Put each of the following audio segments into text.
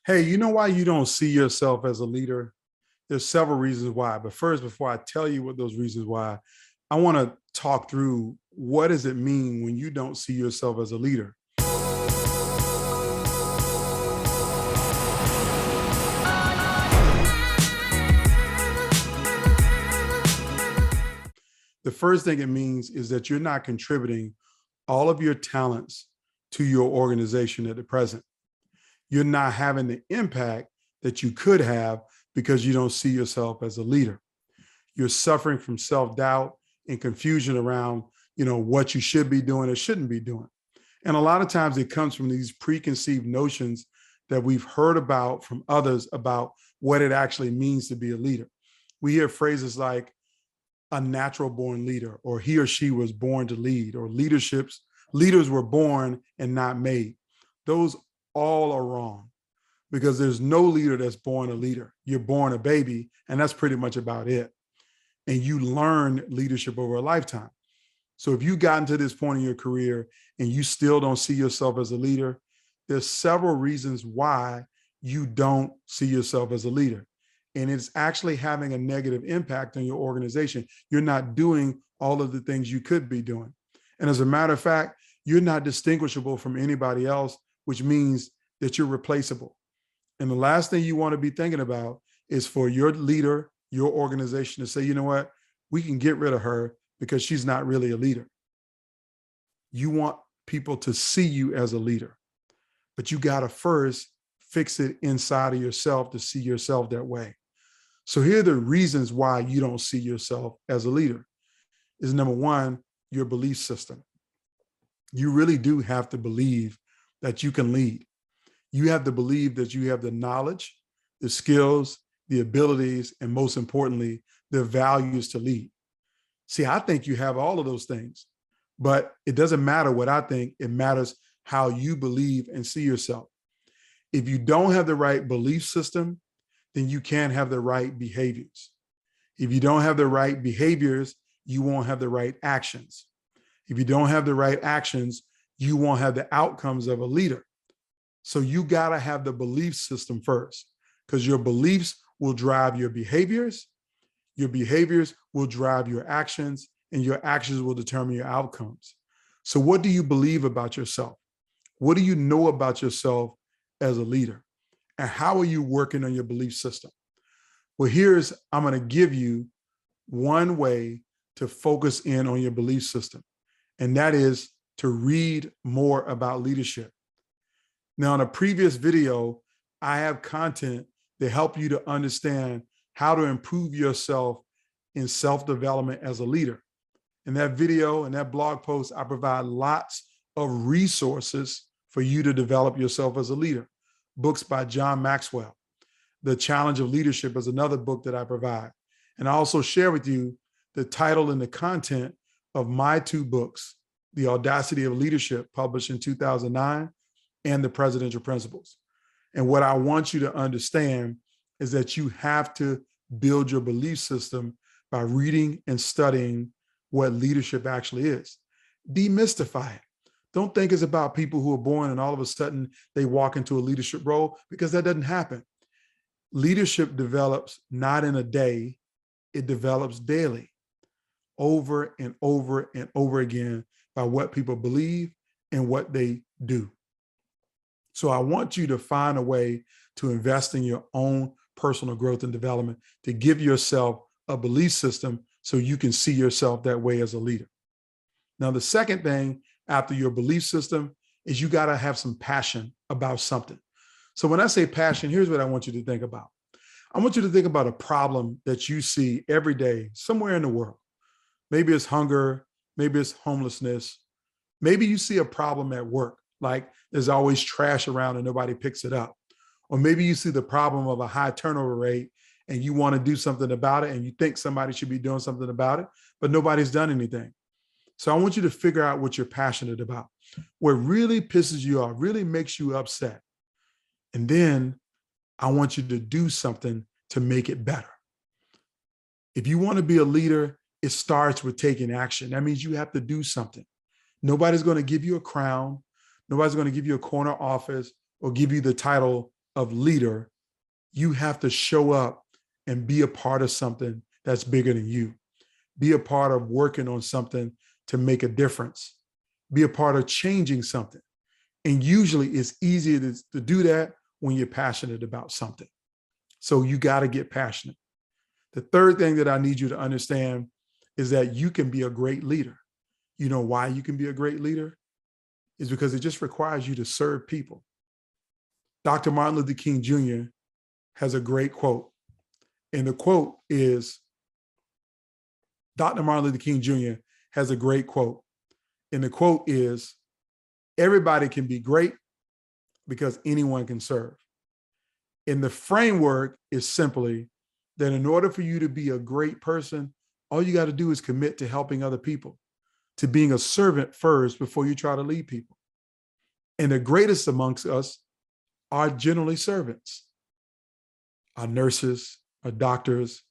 Hey, you know why you don't see yourself as a leader? There's several reasons why. But first, before I tell you what those reasons why, I want to talk through what does it mean when you don't see yourself as a leader? The first thing it means is that you're not contributing all of your talents to your organization at the present. You're not having the impact that you could have because you don't see yourself as a leader. You're suffering from self-doubt and confusion around, what you should be doing or shouldn't be doing. And a lot of times it comes from these preconceived notions that we've heard about from others about what it actually means to be a leader. We hear phrases like a natural born leader, or he or she was born to lead, or leaders were born and not made. Those all are wrong, because there's no leader that's born a leader. You're born a baby, and that's pretty much about it. And you learn leadership over a lifetime. So if you gotten to this point in your career and you still don't see yourself as a leader, there's several reasons why you don't see yourself as a leader. And it's actually having a negative impact on your organization. You're not doing all of the things you could be doing. And as a matter of fact, you're not distinguishable from anybody else, which means that you're replaceable. And the last thing you want to be thinking about is for your leader, your organization to say, you know what, we can get rid of her because she's not really a leader. You want people to see you as a leader, but you got to first fix it inside of yourself to see yourself that way. So here are the reasons why you don't see yourself as a leader. Is number one, your belief system. You really do have to believe that you can lead. You have to believe that you have the knowledge, the skills, the abilities, and most importantly, the values to lead. See, I think you have all of those things, but it doesn't matter what I think. It matters how you believe and see yourself. If you don't have the right belief system, then you can't have the right behaviors. If you don't have the right behaviors, you won't have the right actions. If you don't have the right actions, you won't have the outcomes of a leader. So you got to have the belief system first, because your beliefs will drive your behaviors will drive your actions, and your actions will determine your outcomes. So what do you believe about yourself? What do you know about yourself as a leader? And how are you working on your belief system? Well, I'm going to give you one way to focus in on your belief system, and that is to read more about leadership. Now, in a previous video, I have content to help you to understand how to improve yourself in self-development as a leader. In that video and that blog post, I provide lots of resources for you to develop yourself as a leader. Books by John Maxwell. The Challenge of Leadership is another book that I provide. And I also share with you the title and the content of my two books, The Audacity of Leadership, published in 2009, and The Presidential Principles. And what I want you to understand is that you have to build your belief system by reading and studying what leadership actually is. Demystify it. Don't think it's about people who are born and all of a sudden they walk into a leadership role, because that doesn't happen. Leadership develops not in a day, it develops daily, over and over and over again, by what people believe and what they do. So I want you to find a way to invest in your own personal growth and development, to give yourself a belief system so you can see yourself that way as a leader. Now, the second thing after your belief system is you got to have some passion about something. So when I say passion, here's what I want you to think about. I want you to think about a problem that you see every day somewhere in the world. Maybe it's hunger, maybe it's homelessness. Maybe you see a problem at work, like there's always trash around and nobody picks it up. Or maybe you see the problem of a high turnover rate and you want to do something about it and you think somebody should be doing something about it, but nobody's done anything. So I want you to figure out what you're passionate about, what really pisses you off, really makes you upset. And then I want you to do something to make it better. If you want to be a leader, it starts with taking action. That means you have to do something. Nobody's going to give you a crown. Nobody's going to give you a corner office or give you the title of leader, you have to show up and be a part of something that's bigger than you. Be a part of working on something to make a difference. Be a part of changing something. And usually it's easier to do that when you're passionate about something. So you got to get passionate. The third thing that I need you to understand is that you can be a great leader. You know why you can be a great leader? Is because it just requires you to serve people. Dr. Martin Luther King Jr. has a great quote. And the quote is, Dr. Martin Luther King Jr. has a great quote. And the quote is, everybody can be great because anyone can serve. And the framework is simply that in order for you to be a great person, all you got to do is commit to helping other people, to being a servant first before you try to lead people. And the greatest amongst us are generally servants. Our nurses, our doctors,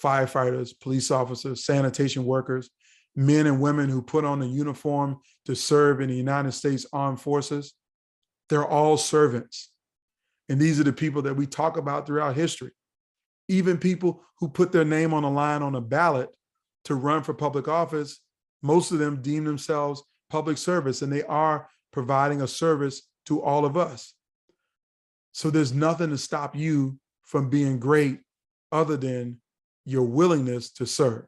firefighters, police officers, sanitation workers, men and women who put on a uniform to serve in the United States Armed Forces. They're all servants. And these are the people that we talk about throughout history. Even people who put their name on the line on a ballot to run for public office, most of them deem themselves public service, and they are providing a service to all of us. So there's nothing to stop you from being great other than your willingness to serve.